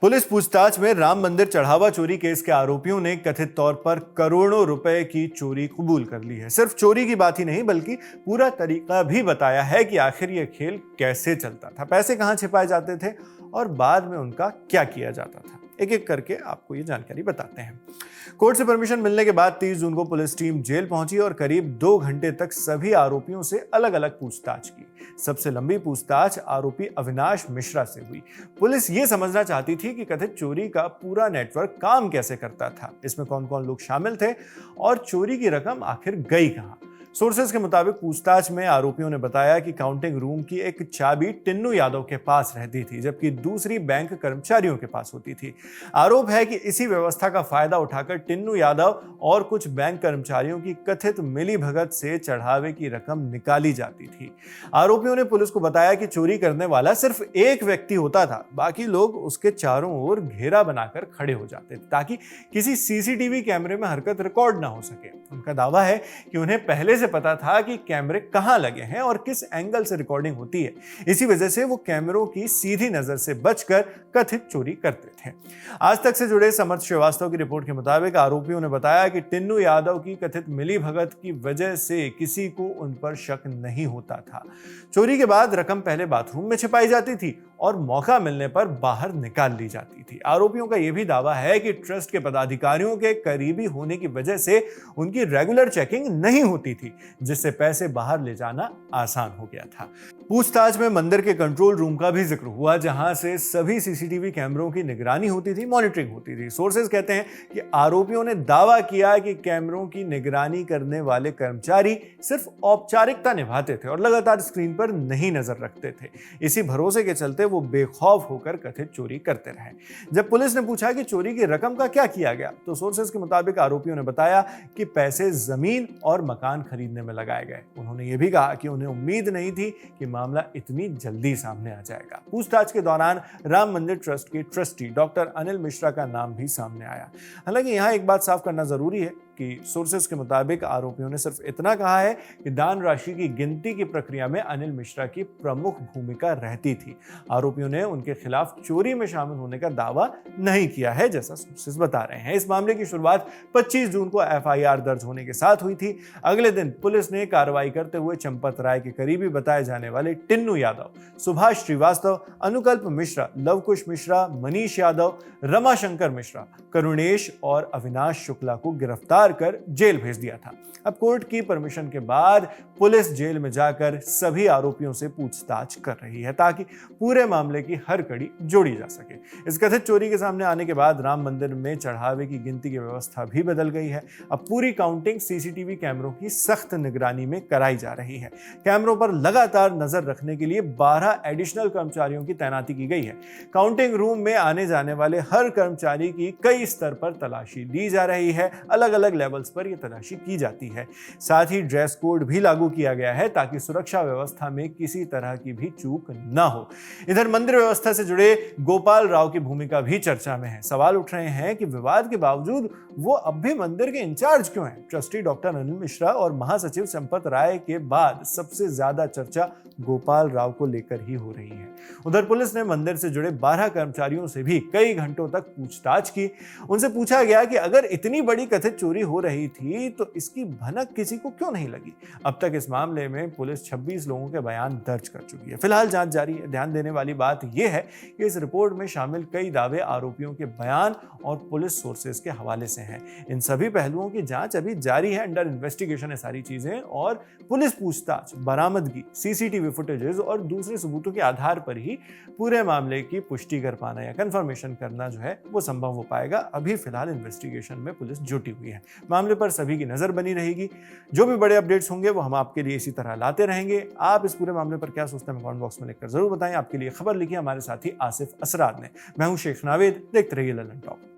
Police पूछताछ में राम मंदिर चढ़ावा चोरी केस के आरोपियों ने कथित तौर पर करोड़ों रुपए की चोरी कबूल कर ली है। सिर्फ चोरी की बात ही नहीं बल्कि पूरा तरीका भी बताया है कि आखिर यह खेल कैसे चलता था, पैसे कहां छिपाए जाते थे और बाद में उनका क्या किया जाता था। एक एक करके आपको ये जानकारी बताते हैं। कोर्ट से परमिशन मिलने के बाद 30 जून को पुलिस टीम जेल पहुंची और करीब 2 घंटे तक सभी आरोपियों से अलग अलग पूछताछ की। सबसे लंबी पूछताछ आरोपी अविनाश मिश्रा से हुई। पुलिस ये समझना चाहती थी कि कथित चोरी का पूरा नेटवर्क काम कैसे करता था, इसमें कौन कौन लोग शामिल थे और चोरी की रकम आखिर गई कहां। सोर्सेज के मुताबिक पूछताछ में आरोपियों ने बताया कि काउंटिंग रूम की एक चाबी टिन्नू यादव के पास रहती थी, जबकि दूसरी बैंक कर्मचारियों के पास होती थी। आरोप है कि इसी व्यवस्था का फायदा उठाकर टिन्नू यादव और कुछ बैंक कर्मचारियों की कथित मिलीभगत से चढ़ावे की रकम निकाली जाती थी। आरोपियों ने पुलिस को बताया कि चोरी करने वाला सिर्फ एक व्यक्ति होता था, बाकी लोग उसके चारों ओर घेरा बनाकर खड़े हो जाते थे ताकि किसी सीसीटीवी कैमरे में हरकत रिकॉर्ड ना हो सके। उनका दावा है कि उन्हें पहले से पता था कि कैमरे कहां लगे हैं और किस एंगल से रिकॉर्डिंग होती है, इसी वजह से वो कैमरों की सीधी नजर से बचकर कथित चोरी करते थे। आज तक से जुड़े समर्थ श्रीवास्तव की रिपोर्ट के मुताबिक आरोपियों ने बताया कि टिन्नू यादव की कथित मिलीभगत की वजह से किसी को उन पर शक नहीं होता था। चोरी के बाद रकम पहले बाथरूम में छिपाई जाती थी और मौका मिलने पर बाहर निकाल ली जाती थी। आरोपियों का यह भी दावा है कि ट्रस्ट के पदाधिकारियों के करीबी होने की वजह से उनकी रेगुलर चेकिंग नहीं होती थी, जिससे पैसे बाहर ले जाना आसान हो गया था। पूछताछ में मंदिर के कंट्रोल रूम का भी जिक्र हुआ, जहां से सभी सीसीटीवी कैमरों की निगरानी होती थी, मॉनिटरिंग होती थी। सोर्सेज कहते हैं कि आरोपियों ने दावा किया कि कैमरों की निगरानी करने वाले कर्मचारी सिर्फ औपचारिकता निभाते थे और लगातार स्क्रीन पर नहीं नजर रखते थे। इसी भरोसे के चलते वो बेखौफ होकर कथित चोरी करते रहे। जब पुलिस ने पूछा कि चोरी की रकम का क्या किया गया, तो सोर्सेज के मुताबिक आरोपियों ने बताया कि पैसे जमीन और मकान खरीदने में लगाए गए। उन्होंने ये भी कहा कि उन्हें उम्मीद नहीं थी कि मामला इतनी जल्दी सामने आ जाएगा। पूछताछ के दौरान राम मंदिर ट्रस्ट के ट्रस्टी डॉक्टर अनिल मिश्रा का नाम भी सामने आया। हालांकि यहाँ एक बात साफ करना जरूरी है कि सोर्सेज के मुताबिक आरोपियों ने सिर्फ इतना कहा है कि दान राशि की गिनती की प्रक्रिया में अनिल मिश्रा की प्रमुख भूमिका रहती थी। आरोपियों ने उनके खिलाफ चोरी में शामिल होने का दावा नहीं किया है, जैसा सोर्सेज बता रहे हैं। इस मामले की शुरुआत 25 जून को एफआईआर दर्ज होने के साथ हुई थी। अगले दिन पुलिस ने कार्रवाई करते हुए चंपत राय के करीबी बताए जाने वाले टिन्नू यादव, सुभाष श्रीवास्तव, अनुकल्प मिश्रा, लवकुश मिश्रा, मनीष यादव, रमाशंकर मिश्रा, करुणेश और अविनाश शुक्ला को गिरफ्तार कर जेल भेज दिया था। अब कोर्ट की परमिशन के बाद पुलिस जेल में जाकर सभी आरोपियों से पूछताछ कर रही है ताकि पूरे मामले की हर कड़ी जोड़ी जा सके। इस कथित चोरी के सामने आने के बाद राम मंदिर में चढ़ावे की गिनती की व्यवस्था भी बदल गई है। अब पूरी काउंटिंग सीसीटीवी कैमरों की सख्त निगरानी में कराई जा रही है। कैमरों पर लगातार नजर रखने के लिए 12 एडिशनल कर्मचारियों की तैनाती की गई है। काउंटिंग रूम में आने जाने वाले हर कर्मचारी की कई स्तर पर तलाशी ली जा रही है। अलग अलग लेवल्स पर यह तलाशी की जाती है। साथ ही ड्रेस कोड भी लागू किया गया है ताकि सुरक्षा व्यवस्था में किसी तरह की भी चूक न हो। इधर मंदिर व्यवस्था से जुड़े गोपाल राव की भूमिका भी चर्चा में है। सवाल उठ रहे हैं कि विवाद के बावजूद वो अब भी मंदिर के इंचार्ज क्यों हैं? ट्रस्टी डॉक्टर अनिल मिश्रा और महासचिव चंपत राय के बाद सबसे ज्यादा चर्चा गोपाल राव को लेकर ही हो रही है। उधर पुलिस ने मंदिर से जुड़े 12 कर्मचारियों से भी कई घंटों तक पूछताछ की। उनसे पूछा गया कि अगर इतनी बड़ी कथित चोरी हो रही थी तो इसकी भनक किसी को क्यों नहीं लगी। अब तक इस मामले में पुलिस 26 लोगों के बयान दर्ज कर चुकी है। फिलहाल जांच जारी है। ध्यान देने वाली बात यह है कि इस रिपोर्ट में शामिल कई दावे आरोपियों के बयान और पुलिस सोर्सेज के हवाले से हैं। इन सभी पहलुओं की जांच अभी जारी है, अंडर इन्वेस्टिगेशन है सारी चीजें, और पुलिस पूछताछ, बरामदगी, सीसीटीवी फुटेजेस और दूसरे सबूतों के आधार पर ही पूरे मामले की पुष्टि कर पाना या कंफर्मेशन करना जो है वो संभव हो पाएगा। अभी फिलहाल इन्वेस्टिगेशन में पुलिस जुटी हुई है। मामले पर सभी की नजर बनी रहेगी। जो भी बड़े अपडेट्स होंगे वो हम आपके लिए इसी तरह लाते रहेंगे। आप इस पूरे मामले पर क्या सोचते हैं कमेंट बॉक्स में लिखकर जरूर बताएं। आपके लिए खबर लिखी हमारे साथी आसिफ असरार ने। मैं हूं शेख नावेद, देखते रहिए ललन टॉप।